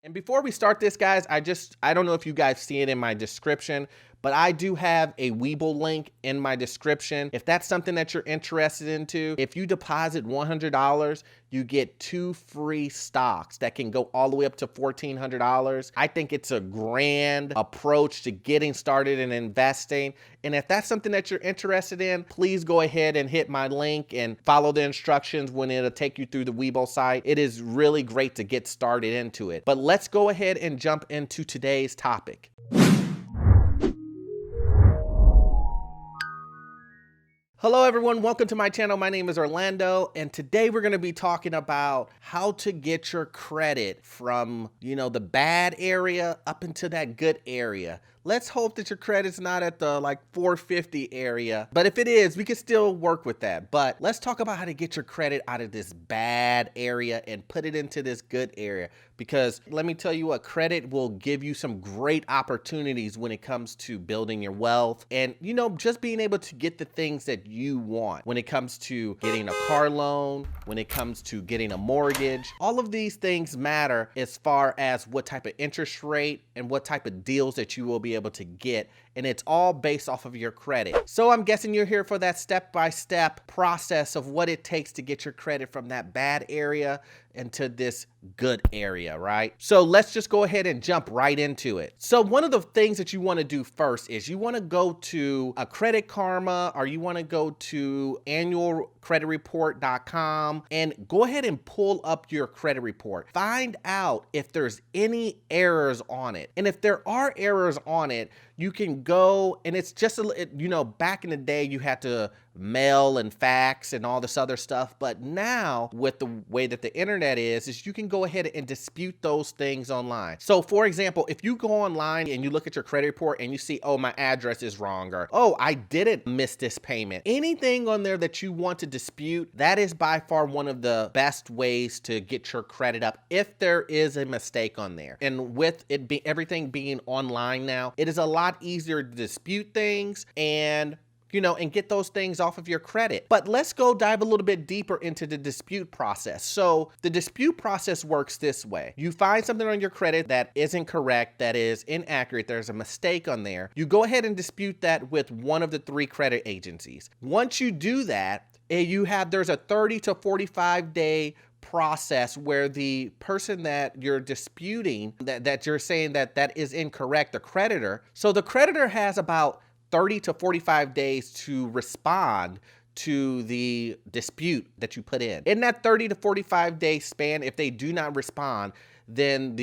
And before we start this, guys, I don't know if you guys see it in my description, but I do have a Webull link in my description. If that's something that you're interested into, if you deposit $100, you get 2 free stocks that can go all the way up to $1,400. I think it's a grand approach to getting started in investing. And if that's something that you're interested in, please go ahead and hit my link and follow the instructions when it'll take you through the Webull site. It is really great to get started into it. But let's go ahead and jump into today's topic. Hello everyone, welcome to my channel. My name is Orlando, and today we're going to be talking about how to get your credit from, the bad area up into that good area. Let's hope that your credit's not at the 450 area, but if it is, we can still work with that. But let's talk about how to get your credit out of this bad area and put it into this good area, because let me tell you what, credit will give you some great opportunities when it comes to building your wealth and, just being able to get the things that you want when it comes to getting a car loan, when it comes to getting a mortgage. All of these things matter as far as what type of interest rate and what type of deals that you will be able to get, and it's all based off of your credit. So I'm guessing you're here for that step-by-step process of what it takes to get your credit from that bad area into this good area, right? So let's just go ahead and jump right into it. So one of the things that you want to do first is you want to go to a Credit Karma, or you want to go to annualcreditreport.com and go ahead and pull up your credit report. Find out if there's any errors on it. And if there are errors on it, you can go, and it's just, back in the day you had to mail and fax and all this other stuff. But now with the way that the internet is you can go ahead and dispute those things online. So for example, if you go online and you look at your credit report and you see, oh, my address is wrong, or, oh, I didn't miss this payment. Anything on there that you want to dispute, that is by far one of the best ways to get your credit up if there is a mistake on there. And with it everything being online now, it is a lot easier to dispute things and get those things off of your credit. But let's go dive a little bit deeper into the dispute process. So the dispute process works this way. You find something on your credit that isn't correct, that is inaccurate, there's a mistake on there. You go ahead and dispute that with one of the 3 credit agencies. Once you do that, there's a 30 to 45 day process where the person that you're disputing, that you're saying that is incorrect, the creditor. So the creditor has about 30 to 45 days to respond to the dispute that you put in. In that 30 to 45 day span, if they do not respond, then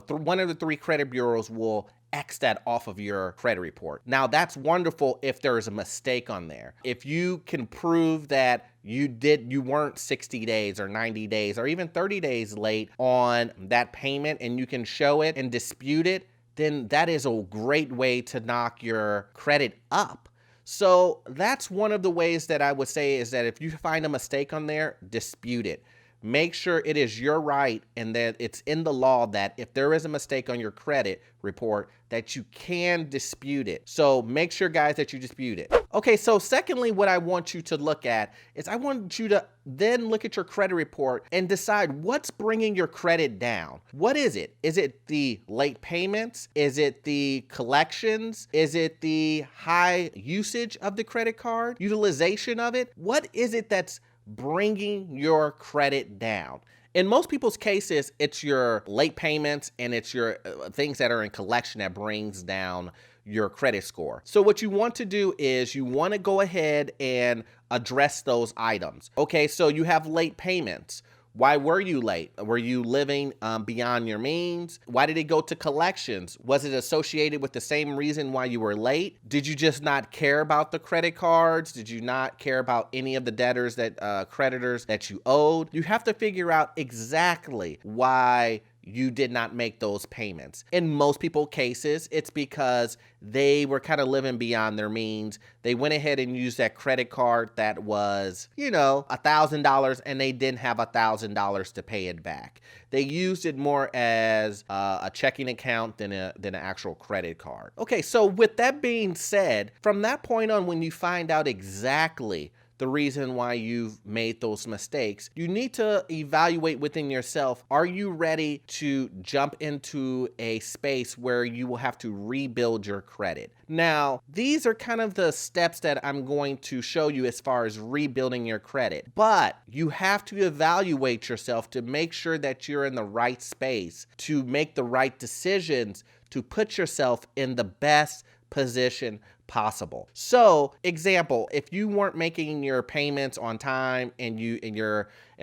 one of the 3 credit bureaus will X that off of your credit report. Now that's wonderful if there is a mistake on there. If you can prove that you weren't 60 days or 90 days or even 30 days late on that payment, and you can show it and dispute it, then that is a great way to knock your credit up. So that's one of the ways that I would say is that if you find a mistake on there, dispute it. Make sure it is your right and that it's in the law that if there is a mistake on your credit report, that you can dispute it. So make sure, guys, that you dispute it. Okay, so secondly, what I want you to look at is I want you to then look at your credit report and decide what's bringing your credit down. What is it? Is it the late payments? Is it the collections? Is it the high usage of the credit card? Utilization of it? What is it that's bringing your credit down? In most people's cases, it's your late payments and it's your things that are in collection that brings down your credit score. So what you want to do is you want to go ahead and address those items. Okay, so you have late payments. Why were you late? Were you living beyond your means? Why did it go to collections? Was it associated with the same reason why you were late? Did you just not care about the credit cards? Did you not care about any of the debtors creditors that you owed? You have to figure out exactly why you did not make those payments. In most people's cases, it's because they were kind of living beyond their means. They went ahead and used that credit card that was, $1,000, and they didn't have $1,000 to pay it back. They used it more as a checking account than an actual credit card. Okay, so with that being said, from that point on, when you find out exactly the reason why you've made those mistakes. You need to evaluate within yourself, are you ready to jump into a space where you will have to rebuild your credit? Now, these are kind of the steps that I'm going to show you as far as rebuilding your credit, but you have to evaluate yourself to make sure that you're in the right space, to make the right decisions, to put yourself in the best position possible. So, example, if you weren't making your payments on time and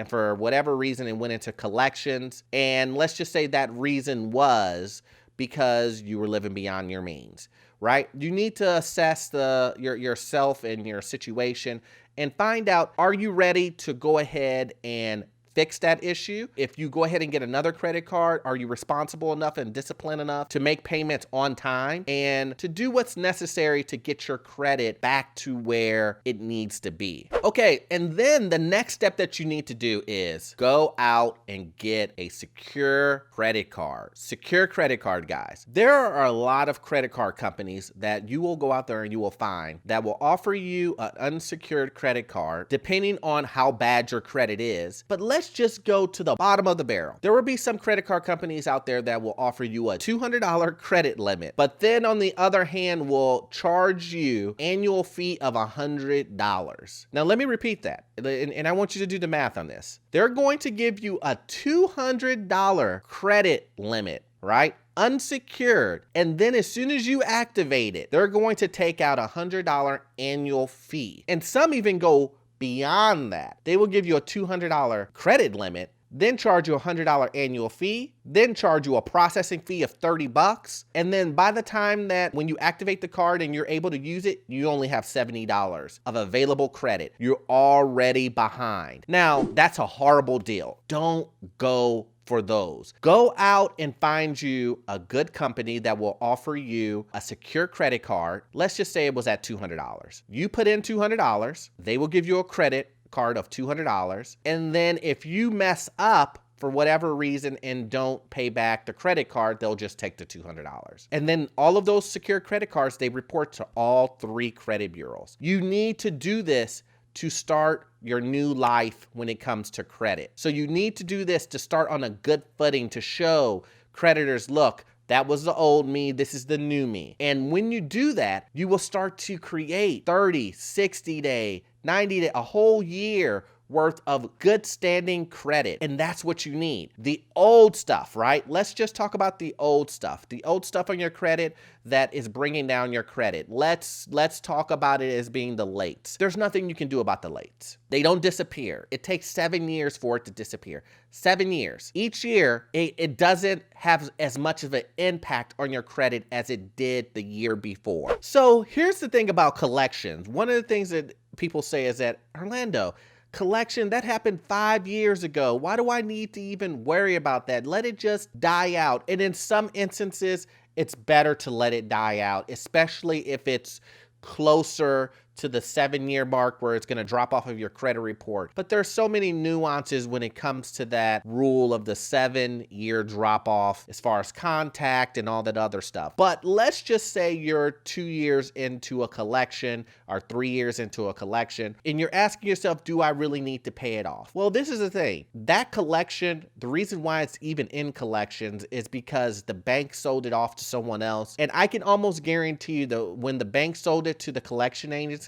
for whatever reason it went into collections, and let's just say that reason was because you were living beyond your means, right? You need to assess yourself and your situation and find out, are you ready to go ahead and fix that issue? If you go ahead and get another credit card, are you responsible enough and disciplined enough to make payments on time and to do what's necessary to get your credit back to where it needs to be? Okay, and then the next step that you need to do is go out and get a secure credit card. Secure credit card, guys. There are a lot of credit card companies that you will go out there and you will find that will offer you an unsecured credit card depending on how bad your credit is. But let's just go to the bottom of the barrel. There will be some credit card companies out there that will offer you a $200 credit limit, but then on the other hand will charge you annual fee of $100. Now let me repeat that, and I want you to do the math on this. They're going to give you a $200 credit limit, right? Unsecured. And then as soon as you activate it, they're going to take out a $100 annual fee. And some even go beyond that. They will give you a $200 credit limit, then charge you a $100 annual fee, then charge you a processing fee of $30. And then by the time that when you activate the card and you're able to use it, you only have $70 of available credit. You're already behind. Now, that's a horrible deal. Don't go for those. Go out and find you a good company that will offer you a secure credit card. Let's just say it was at $200. You put in $200, they will give you a credit card of $200. And then if you mess up for whatever reason and don't pay back the credit card, they'll just take the $200. And then all of those secure credit cards, they report to all 3 credit bureaus. You need to do this to start your new life when it comes to credit. So you need to do this to start on a good footing to show creditors, look, that was the old me, this is the new me. And when you do that, you will start to create 30, 60 day, 90 day, a whole year worth of good standing credit. And that's what you need. The old stuff, right? Let's just talk about the old stuff. The old stuff on your credit that is bringing down your credit. Let's talk about it as being the lates. There's nothing you can do about the lates. They don't disappear. It takes 7 years for it to disappear. 7 years. Each year, it doesn't have as much of an impact on your credit as it did the year before. So here's the thing about collections. One of the things that people say is that, Orlando, collection, that happened 5 years ago. Why do I need to even worry about that? Let it just die out. And in some instances, it's better to let it die out, especially if it's closer to the 7-year mark where it's going to drop off of your credit report. But there's so many nuances when it comes to that rule of the 7-year drop off as far as contact and all that other stuff. But let's just say you're 2 years into a collection or 3 years into a collection and you're asking yourself, do I really need to pay it off? Well, this is the thing. That collection, the reason why it's even in collections is because the bank sold it off to someone else. And I can almost guarantee you that when the bank sold it to the collection agency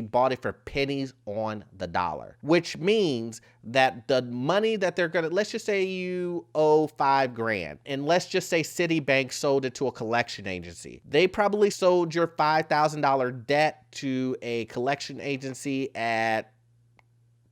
bought it for pennies on the dollar, which means that the money that they're gonna, let's just say you owe $5,000, and let's just say Citibank sold it to a collection agency. They probably sold your $5,000 debt to a collection agency at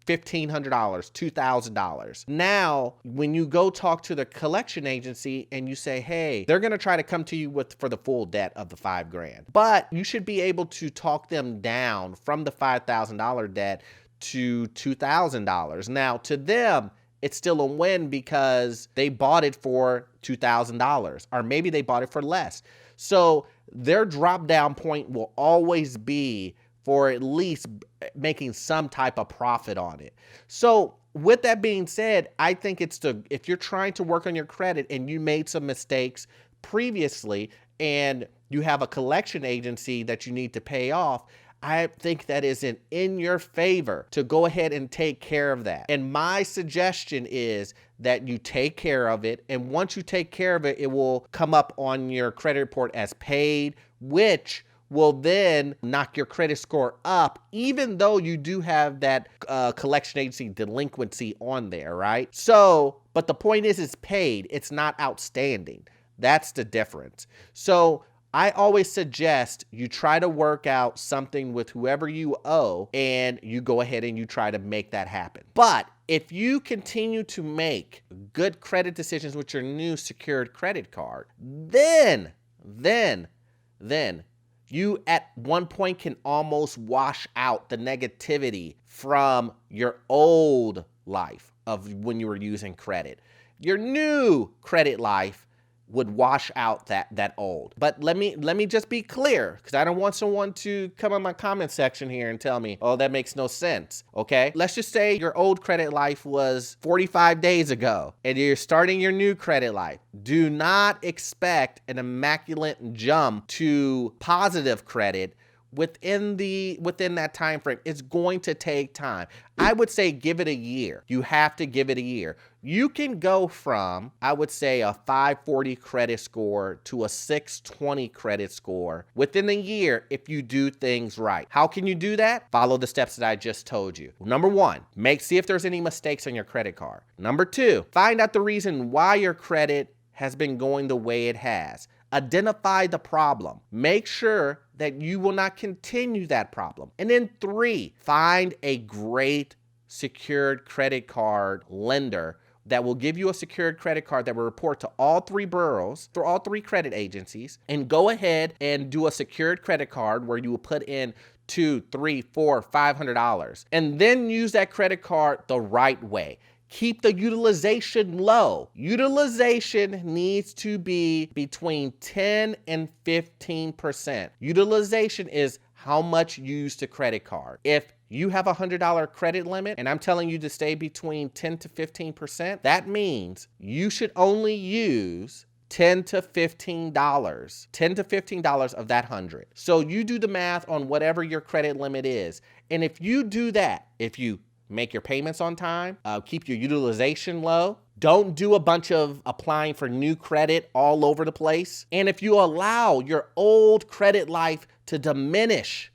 $1,500, $2,000. Now, when you go talk to the collection agency and you say, hey, they're going to try to come to you for the full debt of the $5,000, but you should be able to talk them down from the $5,000 debt to $2,000. Now, to them, it's still a win because they bought it for $2,000, or maybe they bought it for less. So their drop down point will always be for at least making some type of profit on it. So with that being said, I think if you're trying to work on your credit and you made some mistakes previously and you have a collection agency that you need to pay off, I think that is in your favor to go ahead and take care of that. And my suggestion is that you take care of it. And once you take care of it, it will come up on your credit report as paid, which will then knock your credit score up, even though you do have that collection agency delinquency on there, right? So, but the point is it's paid. It's not outstanding. That's the difference. So I always suggest you try to work out something with whoever you owe and you go ahead and you try to make that happen. But if you continue to make good credit decisions with your new secured credit card, then you at one point can almost wash out the negativity from your old life of when you were using credit. Your new credit life would wash out that old. But let me just be clear, because I don't want someone to come in my comment section here and tell me, oh, that makes no sense, okay? Let's just say your old credit life was 45 days ago and you're starting your new credit life. Do not expect an immaculate jump to positive credit within that time frame. It's going to take time. I would say give it a year. You have to give it a year. You can go from, I would say, a 540 credit score to a 620 credit score within a year if you do things right. How can you do that? Follow the steps that I just told you. Number one, see if there's any mistakes on your credit card. Number two, find out the reason why your credit has been going the way it has. Identify the problem. Make sure that you will not continue that problem. And then three, find a great secured credit card lender that will give you a secured credit card that will report to all three bureaus, through all three credit agencies, and go ahead and do a secured credit card where you will put in $200, $300, $400, $500, and then use that credit card the right way. Keep the utilization low. Utilization needs to be between 10 and 15%. Utilization is how much you use the credit card. If you have a $100 credit limit and I'm telling you to stay between 10 to 15%, that means you should only use $10 to $15 of that 100. So you do the math on whatever your credit limit is. And if you do that, if you make your payments on time, keep your utilization low, don't do a bunch of applying for new credit all over the place, and if you allow your old credit life to diminish,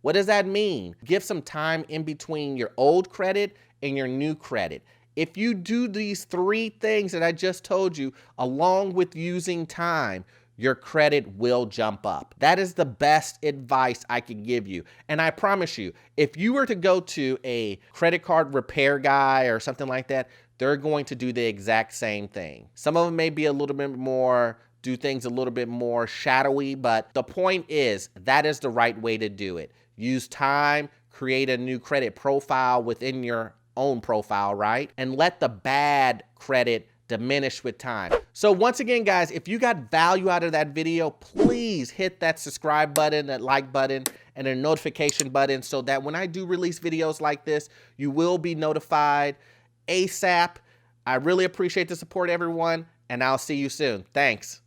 what does that mean? Give some time in between your old credit and your new credit. If you do these three things that I just told you, along with using time, your credit will jump up. That is the best advice I can give you. And I promise you, if you were to go to a credit card repair guy or something like that, they're going to do the exact same thing. Some of them may be a little bit more, do things a little bit more shadowy, but the point is that is the right way to do it. Use time, create a new credit profile within your own profile, right? And let the bad credit diminish with time. So once again, guys, if you got value out of that video, please hit that subscribe button, that like button, and a notification button so that when I do release videos like this, you will be notified ASAP. I really appreciate the support, everyone, and I'll see you soon. Thanks.